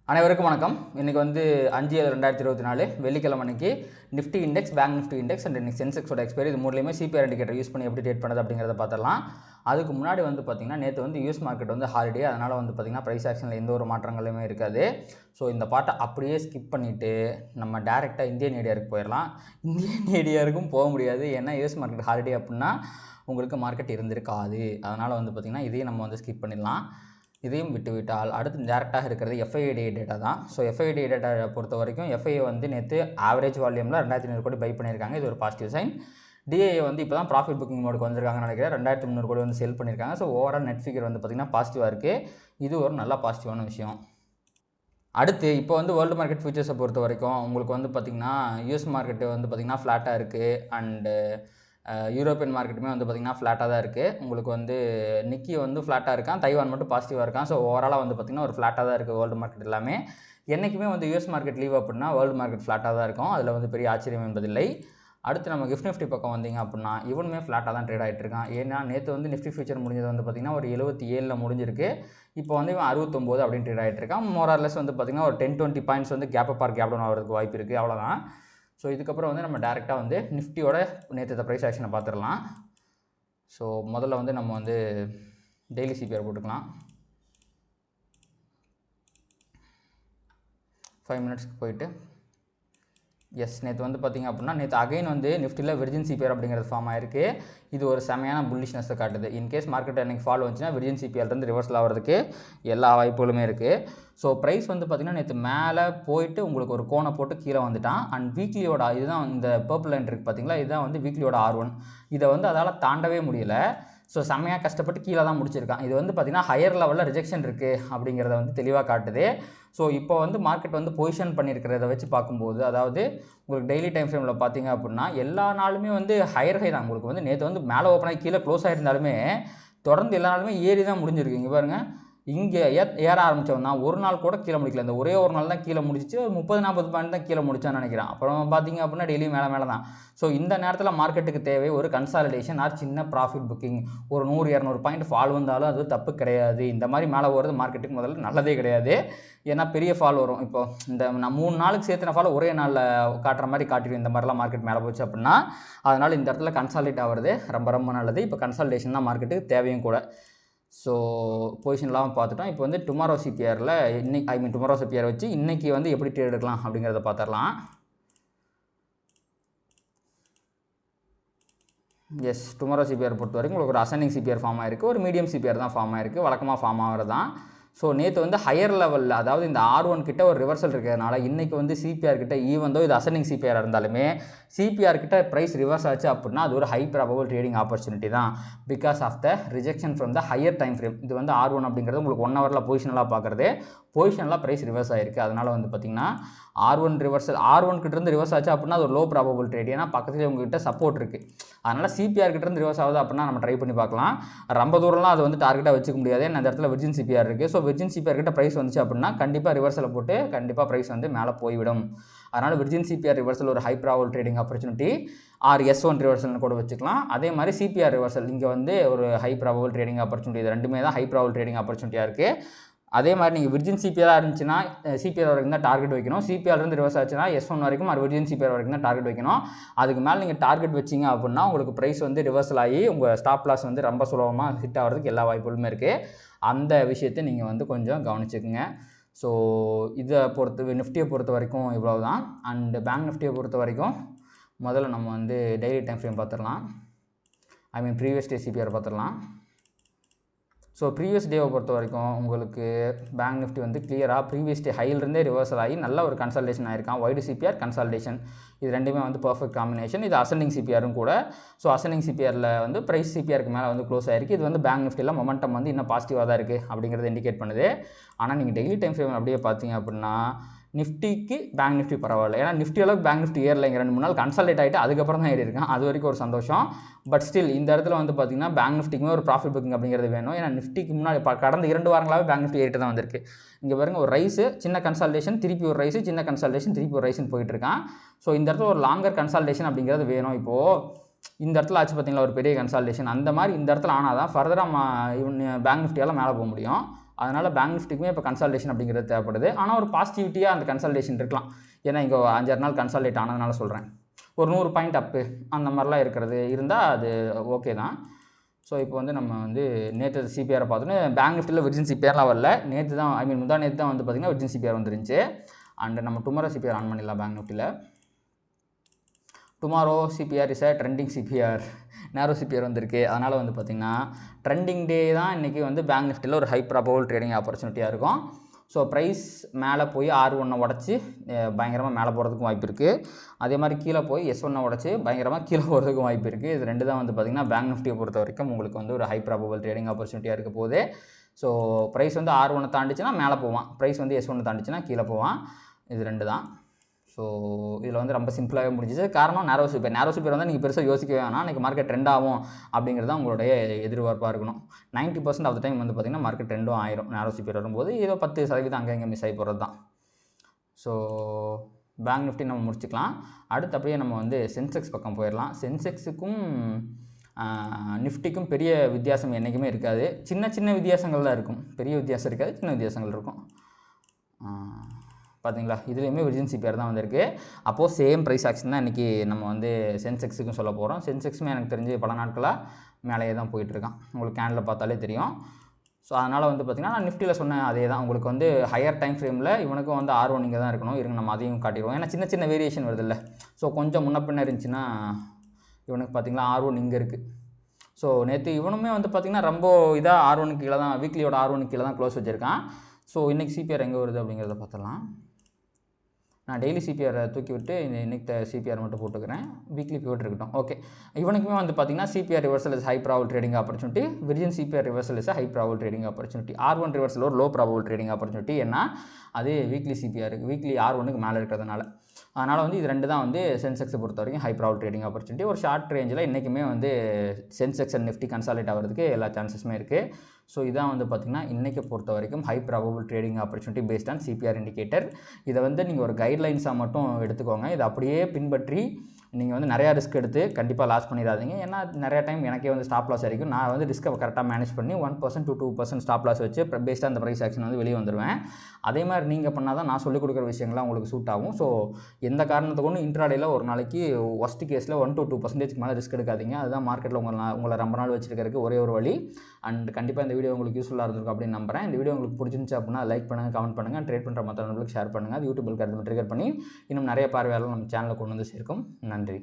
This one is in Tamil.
அனைவருக்கும் வணக்கம். இன்றைக்கி வந்து 5/7/2024 வெள்ளிக்கிழமை அன்றைக்கி Nifty index, bank Nifty index and இன்றைக்கி சென்செக்ஸோட எக்ஸ்பைரி இது மூணுலேயுமே சிபிஆர் இண்டிகேட்டர் யூஸ் பண்ணி எப்படி ட்ரேட் பண்ணுறது அப்படிங்கிறத பார்த்துடலாம். அதுக்கு முன்னாடி வந்து பார்த்திங்கன்னா நேற்று வந்து யூஎஸ் மார்க்கெட் வந்து ஹாலிடே, அதனால் வந்து பார்த்திங்கன்னா ப்ரைஸ் ஆக்ஷனில் எந்த ஒரு மாற்றங்களுமே இருக்காது. ஸோ இந்த பாட்டை அப்படியே ஸ்கிப் பண்ணிவிட்டு நம்ம டேரெக்டாக இந்தியன் ஏடிஆருக்கு போயிடலாம். இந்தியன் ஏடிஆருக்கும் போக முடியாது, ஏன்னா யூஎஸ் மார்க்கெட் ஹாலிடே அப்படின்னா உங்களுக்கு மார்க்கெட் இருந்திருக்காது. அதனால் வந்து பார்த்திங்கன்னா இதையும் நம்ம வந்து ஸ்கிப் பண்ணிடலாம். இதையும் விட்டுவிட்டால் அடுத்து டேரெக்டாக இருக்கிறது எஃப்ஐடி டேட்டா தான். ஸோ எஃப்ஐடி டேட்டா பொறுத்த வரைக்கும் எஃப்ஐஏ வந்து நேற்று ஆவரேஜ் வால்யூமில் 2500 கோடி பை பண்ணியிருக்காங்க. இது ஒரு பாசிட்டிவ் சைன். டிஏஏ வந்து இப்போ தான் ப்ராஃபிட் புக்கிங் மோடுக்கு வந்திருக்காங்கன்னு நினைக்கிறேன். 2300 கோடி வந்து செல் பண்ணியிருக்காங்க. ஸோ ஓவரால் நெட் ஃபிகர் வந்து பார்த்திங்கன்னா பாசிட்டிவாக இருக்குது. இது ஒரு நல்ல பாசிட்டிவான விஷயம். அடுத்து இப்போ வந்து வேர்ல்டு மார்க்கெட் ஃபியூச்சர்ஸை பொறுத்த வரைக்கும் உங்களுக்கு வந்து பார்த்திங்கன்னா யூஎஸ் மார்க்கெட்டு வந்து பார்த்திங்கன்னா ஃப்ளாட்டாக இருக்குது. அண்டு யூரோப்பியன் மார்க்கெட்டுமே வந்து பார்த்திங்கன்னா ஃப்ளாட்டாக தான் இருக்குது. உங்களுக்கு வந்து நிக்கி வந்து ஃப்ளாட்டாக இருக்கான், தைவான் மட்டும் பாசிட்டிவாக இருக்கான். ஸோ ஓவராலாக வந்து பார்த்திங்கன்னா ஒரு ஃப்ளாட்டாக தான் இருக்குது வேர்ல்டு மார்க்கெட் எல்லாமே. என்றைக்குமே வந்து யூஎஸ் மார்க்கெட் லீவ் அப்படின்னா வேர்ல்டு மார்க்கெட் ஃப்ளாட்டாக தான் இருக்கும். அதில் வந்து பெரிய ஆச்சரியம் என்பதில்லை. அடுத்து நம்ம கிஃப்ட் நிஃப்டி பக்கம் வந்தீங்க அப்படின்னா இவனுமே ஃப்ளாட்டாக தான் ட்ரேட் ஆகிட்டு இருக்கான். ஏன்னா நேற்று வந்து நிஃப்டி ஃபியூச்சர் முடிஞ்சது வந்து பார்த்திங்கன்னா ஒரு 77 முடிஞ்சிருக்கு. இப்போ வந்து இவன் 69 அப்படின்னு ட்ரேட் ஆகிட்டு இருக்கான். மோரார்லெஸ் வந்து பார்த்திங்கன்னா ஒரு 10-20 பாயிண்ட்ஸ் வந்து gap up or gap down ஆகிறதுக்கு வாய்ப்பு இருக்குது, அவ்வளோதான். ஸோ இதுக்கப்புறம் வந்து நம்ம டேரெக்டாக வந்து நிஃப்டியோட நேற்று ப்ரைஸ் ஆக்ஷனை பார்த்துடலாம். ஸோ முதல்ல வந்து நம்ம வந்து டெய்லி சிபிஆர் போட்டுக்கலாம். 5 மினிட்ஸ்க்கு போயிட்டு நேற்று வந்து பார்த்திங்க அப்படின்னா நேற்று அகைன் வந்து நிஃப்டியில் விர்ஜின் சிபிஆர் அப்படிங்கிறது ஃபார்ம் ஆயிருக்கு. இது ஒரு செமையான புல்லிஷ்னஸை காட்டுது. இன்கேஸ் மார்க்கெட் அன்றைக்கி ஃபால் வந்துச்சுன்னா விர்ஜின் சிபிஆர்லேருந்து ரிவர்சல் ஆகிறதுக்கு எல்லா வாய்ப்புகளுமே இருக்குது. ஸோ ப்ரைஸ் வந்து பார்த்திங்கன்னா நேற்று மேலே போயிட்டு உங்களுக்கு ஒரு கோனை போட்டு கீழே வந்துட்டான். அண்ட் வீக்லியோட இதுதான் இந்த பர்பிள் லைன் இருக்குது பார்த்திங்களா, இதுதான் வந்து வீக்லியோட R1. இதை வந்து அதால் தாண்டவே முடியல. ஸோ செம்மையாக கஷ்டப்பட்டு கீழே தான் முடிச்சிருக்கான். இது வந்து பார்த்திங்கன்னா ஹையர் லெவலில் ரிஜெக்ஷன் இருக்குது அப்படிங்கிறத வந்து தெளிவாக காட்டுது. ஸோ இப்போ வந்து மார்க்கெட் வந்து பொசிஷன் பண்ணியிருக்கிறத வச்சு பார்க்கும்போது, அதாவது உங்களுக்கு டெய்லி டைம் ஃப்ரேமில் பார்த்தீங்க அப்படின்னா எல்லா நாளுமே வந்து ஹையர் ஹை தான். உங்களுக்கு வந்து நேற்று வந்து மேலே ஓப்பன் ஆகி கீழே க்ளோஸ் ஆகிருந்தாலுமே தொடர்ந்து எல்லா நாளுமே ஏறி தான் முடிஞ்சிருக்கு. இங்கே பாருங்கள், இங்கே ஏற ஆரம்பித்தவன் தான் ஒரு நாள் கூட கீழே முடிக்கல. இந்த ஒரே ஒரு நாள் தான் கீழே முடிச்சு 30-40 பாயிண்ட் தான் கீழே முடிச்சான்னு நினைக்கிறேன். அப்புறம் பார்த்தீங்க அப்படின்னா டெய்லி மேலே தான். ஸோ இந்த நேரத்தில் மார்க்கெட்டுக்கு தேவை ஒரு கன்சாலிடேஷன் ஆர் சின்ன ப்ராஃபிட் புக்கிங். ஒரு 100-200 பாயிண்ட் ஃபால் வந்தாலும் அது தப்பு கிடையாது. இந்த மாதிரி மேலே போகிறது மார்க்கெட்டுக்கு முதல்ல நல்லதே கிடையாது. ஏன்னா பெரிய ஃபால் வரும். இப்போ இந்த நான் 3 நாளுக்கு சேர்த்துன ஃபால் ஒரே நாளில் காட்டுற மாதிரி காட்டிடும் இந்த மாதிரிலாம் மார்க்கெட் மேலே போச்சு அப்படின்னா. அதனால் இந்த இடத்துல கன்சாலிடேட் ஆகிறது ரொம்ப ரொம்ப நல்லது. இப்போ கன்சாலிடேஷன் தான் மார்க்கெட்டுக்கு தேவையும் கூட. ஸோ பொசிஷன்லாம் பார்த்துட்டோம். இப்போ வந்து டுமாரோ சிபிஆரில் டுமாரோ சிபிஆர் வச்சு இன்றைக்கி வந்து எப்படி ட்ரேட் எடுக்கலாம் அப்படிங்கிறத பார்த்துடலாம். டுமாரோ சிபிஆர் பொறுத்த வரைக்கும் உங்களுக்கு ஒரு அசெண்டிங் சிபிஆர் ஃபார்ம் ஆயிருக்கு, ஒரு மீடியம் சிபிஆர் தான் ஃபார்ம் ஆயிருக்கு, வழக்கமாக ஃபார்ம் ஆகிறது தான். ஸோ நேற்று வந்து ஹையர் லெவலில், அதாவது இந்த R1 கிட்ட ஒரு ரிவர்சல் இருக்கிறதுனால இன்றைக்கி வந்து சிபிஆர் கிட்ட ஈவன் தோ இது அசெண்டிங் சிபிஆர் இருந்தாலுமே சிபிஆர் கிட்ட ப்ரைஸ் ரிவர்ஸ் ஆச்சு அப்படின்னா அது ஒரு ஹை ப்ராபபிள் ட்ரேடிங் ஆப்பர்ச்சுனிட்டி தான். Because of the rejection from the higher time frame. இது வந்து R1 அப்படிங்கிறது உங்களுக்கு 1 ஹவரில் பொசிஷனலாக பார்க்குறது, பொசிஷனலாக ப்ரைஸ் ரிவர்ஸ் ஆகிருக்கு. அதனால் வந்து பார்த்திங்கன்னா R1 கிட்டேருந்து ரிவர்ஸ் ஆச்சு அப்படின்னா அது ஒரு லோ ப்ராபபிள் ட்ரேட். ஏன்னா பக்கத்தில் உங்ககிட்ட சப்போர்ட் இருக்குது. அதனால் சிபிஆர் கிட்டேருந்து ரிவர்ஸ் ஆகுது அப்படின்னா நம்ம ட்ரை பண்ணி பார்க்கலாம். ரொம்ப தூரம்லாம் அது வந்து டார்கெட்டாக வச்சுக்க முடியாது. அந்த இடத்துல விர்ஜின் சிபிஆர் இருக்குது. ஸோ விர்ஜின் சிபிஆர் கிட்ட ப்ரைஸ் வந்துச்சு அப்படின்னா கண்டிப்பாக ரிவர்சலில் போட்டு கண்டிப்பாக ப்ரைஸ் வந்து மேலே போய்விடும். அதனால் விர்ஜின் சிபிஆர் ரிவர்சல் ஒரு high probable trading opportunity, or S1 ரிவர்சல்னு கூட வச்சுக்கலாம். அதே மாதிரி சிபிஆர் ரிவர்சல் இங்கே வந்து ஒரு ஹை ப்ராபபிள் ட்ரேடிங் ஆப்பர்ச்சுனிட்டி. இது ரெண்டுமே தான் ஹை ப்ராபபிள் ட்ரேடிங் ஆப்பர்ச்சுனிட்டியாக இருக்குது. அதே மாதிரி நீங்கள் விர்ஜின் சிபிஆராக இருந்துச்சுன்னா சிபிஆர் வரைக்கும் தான் டார்கெட் வைக்கணும். சிபிஆர்லேருந்து ரிவர்ஸ் ஆச்சுன்னா S1 வரைக்கும் அது விர்ஜின் சிபிஆர் வரைக்கும் தான் டார்கெட் வைக்கணும். அதுக்கு மேலே நீங்கள் டார்கெட் வச்சிங்க அப்படின்னா உங்களுக்கு ப்ரைஸ் வந்து ரிவர்சல் ஆகி உங்கள் ஸ்டாப் லாஸ் வந்து ரொம்ப சுலபமாக ஹிட் ஆகிறதுக்கு எல்லா வாய்ப்புகளுமே இருக்குது. அந்த விஷயத்தை நீங்கள் வந்து கொஞ்சம் கவனிச்சுக்குங்க. ஸோ இதை நிஃப்டியை பொறுத்த வரைக்கும் இவ்வளோ தான். அண்டு பேங்க் நிஃப்டியை பொறுத்த வரைக்கும் முதல்ல நம்ம வந்து டெய்லி டைம் ஃப்ரேம் பார்த்துடலாம். ப்ரீவியஸ் டே சிபிஆர் பார்த்துடலாம். ஸோ ப்ரீவியஸ் டேவை பொறுத்த வரைக்கும் உங்களுக்கு பேங்க் நிஃப்டி வந்து கிளியராக ப்ரீவியஸ் டே ஹையிலிருந்தே ரிவர்சல் ஆகி நல்ல ஒரு கன்சல்டேஷன் ஆயிருக்கான். வைடு சிபிஆர் கன்சல்டேஷன் இது ரெண்டுமே வந்து பர்ஃபெக்ட் காம்பினேஷன். இது அசெண்டிங் சிபிஆரும் கூட. ஸோ அசெண்டிங் சிபிஆரில் வந்து ப்ரைஸ் சிபிஆருக்கு மேலே வந்து க்ளோஸ் ஆயிருக்கு. இது வந்து பேங்க் நிஃப்டியில் மொமெண்டம் வந்து இன்னும் பாசிட்டிவாக தான் இருக்குது அப்படிங்கிறது இண்டிகேட் பண்ணுது. ஆனால் நீங்கள் டெய்லி டைம் ஃப்ரேம் அப்படியே பார்த்தீங்க அப்படின்னா நிஃப்டிக்கு பேங்க் நிஃப்டி பரவாயில்ல. ஏன்னா நிஃப்டி அளவுக்கு பேங்க் நிஃப்டி ஏறலைங்க. 2-3 நாள் கன்சல்டேட் ஆகிட்டு அதுக்கப்புறம் தான் ஏறி இருக்கான். அது வரைக்கும் ஒரு சந்தோஷம். பட் ஸ்டில் இந்த இடத்துல வந்து பார்த்திங்கன்னா பேங்க் நிஃப்டிக்குமே ஒரு ப்ராஃபிட் புக்கிங் அப்படிங்கிறது வேணும். ஏன்னா நிஃப்டிக்கு முன்னாடி கடந்த 2 வாரங்களாகவே பேங்க் நிஃப்டி ஏறிட்டு தான் வந்திருக்கு. இங்கே பாருங்கள், ஒரு ரைஸு சின்ன கன்சல்டேஷன், திருப்பி ஒரு ரைஸு சின்ன கன்சல்டேஷன், திருப்பி ஒரு ரைஸ்ன்னு போயிட்டு இருக்கான். ஸோ இந்த இடத்துல ஒரு லாங்கர் கன்சல்டேஷன் அப்படிங்கிறது வேணும். இப்போது இந்த இடத்துல ஆச்சு பார்த்திங்களா ஒரு பெரிய கன்சல்டேஷன், அந்த மாதிரி இந்த இடத்துல ஆனால் தான் ஃபர்தராக பேங்க் நிஃப்டியால் மேலே போக முடியும். அதனால் பேங்க் நிஃப்டிக்குமே இப்போ கன்சால்டேஷன் அப்படிங்கிறது தேவைப்படுது. ஆனால் ஒரு பாசிட்டிவிட்டியாக அந்த கன்சால்டேஷன் இருக்கலாம். ஏன்னா இங்கே 5-6 நாள் கன்சால்டேட் ஆனதுனால சொல்கிறேன். ஒரு 100 பாயிண்ட் அப்பு அந்த மாதிரிலாம் இருக்கிறது இருந்தால் அது ஓகே தான். ஸோ இப்போ வந்து நம்ம வந்து நேற்று சிபிஆரை பார்த்தோன்னே பேங்க் நிஃப்டியில் விர்ஜின் சிபிஆர்லாம் வரல. நேற்று தான் முந்தா நேற்று தான் வந்து பார்த்திங்கன்னா விர்ஜின் சிபிஆர் வந்துருந்துச்சு. அண்ட் நம்ம டுமாரோ சிபிஆர் ஆன் பண்ணிடலாம். பேங்க் நிஃப்டியில் tomorrow CPR is trending CPR, narrow CPR வந்திருக்கு. அதனால் வந்து பார்த்திங்கன்னா ட்ரெண்டிங் டே தான் இன்றைக்கி வந்து பேங்க் நிஃப்டியில் ஒரு ஹை ப்ராபபிள் ட்ரேடிங் ஆப்பர்ச்சுனிட்டியாக இருக்கும். ஸோ ப்ரைஸ் மேலே போய் R1 உடச்சி பயங்கரமாக மேலே போகிறதுக்கும் வாய்ப்பு இருக்குது. அதே மாதிரி கீழே போய் S1 உடச்சி பயங்கரமாக கீழே போகிறதுக்கும் வாய்ப்பு இருக்குது. இது ரெண்டு தான் வந்து பார்த்திங்கன்னா பேங்க் நிஃப்டியை பொறுத்த வரைக்கும் உங்களுக்கு வந்து ஒரு ஹை ப்ராபபிள் ட்ரேடிங் ஆப்பர்ச்சுனிட்டியாக இருக்க போகுது. ஸோ ப்ரைஸ் வந்து R1 தாண்டிச்சுன்னா மேலே போவான், ப்ரைஸ் வந்து S1 தாண்டிச்சுன்னா கீழே போவான். இது ரெண்டு தான். ஸோ இதில் வந்து ரொம்ப சிம்பிளாகவே முடிஞ்சிச்சு. காரணம் நேரோ சிபிஆர் வந்து நீங்கள் பெருசாக யோசிக்கவே வேணாம். இன்றைக்கி மார்க்கெட் ட்ரெண்ட் ஆகும் அப்படிங்கிறது தான் உங்களுடைய எதிர்பார்ப்பாக இருக்கணும். 90% ஆஃப் த டைம் வந்து பார்த்திங்கன்னா மார்க்கெட் ட்ரெண்டும் ஆயிரும். நேரோ சிபிஆர் வரும்போது ஏதோ 10% அங்கே இங்கே மிஸ் ஆகி போகிறது தான். ஸோ பேங்க் நிஃப்டி நம்ம முடிச்சுக்கலாம். அடுத்து அப்படியே நம்ம வந்து சென்செக்ஸ் பக்கம் போயிடலாம். சென்செக்ஸுக்கும் நிஃப்டிக்கும் பெரிய வித்தியாசம் என்றைக்குமே இருக்காது. சின்ன சின்ன வித்தியாசங்கள் தான் இருக்கும், பெரிய வித்தியாசம் இருக்காது, சின்ன வித்தியாசங்கள் இருக்கும். பார்த்தீங்களா, இதுலேயுமே விர்ஜின் சிபிஆர் தான் வந்திருக்கு. அப்போது சேம் ப்ரைஸ் ஆக்ஷன் தான் இன்றைக்கி நம்ம வந்து சென்செக்ஸுக்கும் சொல்ல போகிறோம். சென்செக்ஸுமே எனக்கு தெரிஞ்சு பல நாட்களாக மேலேயே தான் போயிட்டுருக்கான். உங்களுக்கு கேண்டில் பார்த்தாலே தெரியும். ஸோ அதனால் வந்து பார்த்திங்கன்னா நான் நிஃப்டியில் சொன்னேன் அதே தான். உங்களுக்கு வந்து ஹையர் டைம் ஃப்ரேமில் இவனுக்கும் வந்து R1 இங்கே தான் இருக்கணும். இருங்க நம்ம அதையும் காட்டிடுவோம். ஏன்னா சின்ன சின்ன வேரியேஷன் வருது இல்லை. ஸோ கொஞ்சம் முன்ன பின்ன இருந்துச்சுன்னா இவனுக்கு பார்த்திங்கன்னா R1 இங்கே இருக்குது. ஸோ நேற்று இவனுமே வந்து பார்த்திங்கன்னா ரொம்ப இதாக R1 கீழே தான், வீக்லியோட R1 கீழே தான் க்ளோஸ் வச்சுருக்கான். ஸோ இன்றைக்கி சிபிஆர் எங்கே வருது அப்படிங்கிறத பார்த்துடலாம். நான் டெய்லி சிபிஆரை தூக்கி விட்டு இன்றைக்கி சிபிஆர் மட்டும் போட்டுக்கிறேன். வீக்லி பிவோட் இருக்கட்டும். ஓகே, இவனுக்குமே வந்து பார்த்திங்கன்னா CPR reversal is high probable trading opportunity, virgin CPR reversal is high probable trading opportunity, R1 reversal ஒரு லோ ப்ராபபிள் ட்ரேடிங் ஆப்பர்ச்சுனிட்டி. ஏன்னா அது வீக்லி சிபிஆருக்கு வீக்லி R1க்கு மேலே இருக்கிறதுனால. அதனால் வந்து இது ரெண்டு தான் வந்து சென்செக்ஸை பொறுத்த வரைக்கும் ஹை ப்ராபபிள் ட்ரேடிங் ஆப்பர்ச்சுனிட்டி. ஒரு ஷார்ட் ரேஞ்சில் இன்றைக்குமே வந்து சென்செக்ஸ் அண்ட் நிஃப்டி கன்சாலிடேட் ஆகிறதுக்கு எல்லா சான்சஸுமே இருக்குது. ஸோ இதான் வந்து பார்த்திங்கன்னா இன்றைக்கி பொறுத்த வரைக்கும் high probable trading opportunity based on CPR indicator. இதை வந்து நீங்கள் ஒரு கைட்லைன்ஸாக மட்டும் எடுத்துக்கோங்க. இதை அப்படியே பின்பற்றி நீங்கள் வந்து நிறையா ரிஸ்க் எடுத்து கண்டிப்பாக லாஸ் பண்ணிடாதீங்க. ஏன்னா நிறையா டைம் எனக்கே வந்து ஸ்டாப் லாஸ் ஆகிருக்கும். நான் வந்து ரிஸ்க்கை கரெக்டாக மேனேஜ் பண்ணி 1% to 2% ஸ்டாப் லாஸ் வச்சு பேஸ்டாக அந்த ப்ரைஸ் ஆக்ஷன் வந்து வெளியே வந்துடுவேன். அதே மாதிரி நீங்கள் பண்ணால் தான் நான் சொல்லிக் கொடுக்குற விஷயங்கள்லாம் உங்களுக்கு சூட் ஆகும். ஸோ எந்த காரணத்தை கொண்டு இன்ட்ராடேயில் ஒரு நாளைக்கு ஒஸ்ட் கேஸில் 1 to 2% மேலே ரிஸ்க் எடுக்காதீங்க. அதுதான் மார்க்கெட்டில் உங்களை ரொம்ப நாள் வச்சுருக்கிறதுக்கு ஒரே ஒரு வழி. அண்ட் கண்டிப்பாக இந்த வீடியோ உங்களுக்கு யூஸ்ஃபுல்லாக இருந்திருக்கும் அப்படின்னு நம்புறேன். இந்த வீடியோ உங்களுக்கு பிடிச்சிருந்துச்சு அப்படின்னா லைக் பண்ணுங்கள், கமெண்ட் பண்ணுங்கள், ட்ரேட் பண்ணுற மற்றவங்களுக்கு ஷேர் பண்ணுங்கள். அது யூடியூபில் கருத்து ட்ரிகர் பண்ணி இன்னும் நிறைய பார்வையாளர்கள் நம்ம சேனலில் கொண்டு வந்து சேர்க்கும். நன்றி.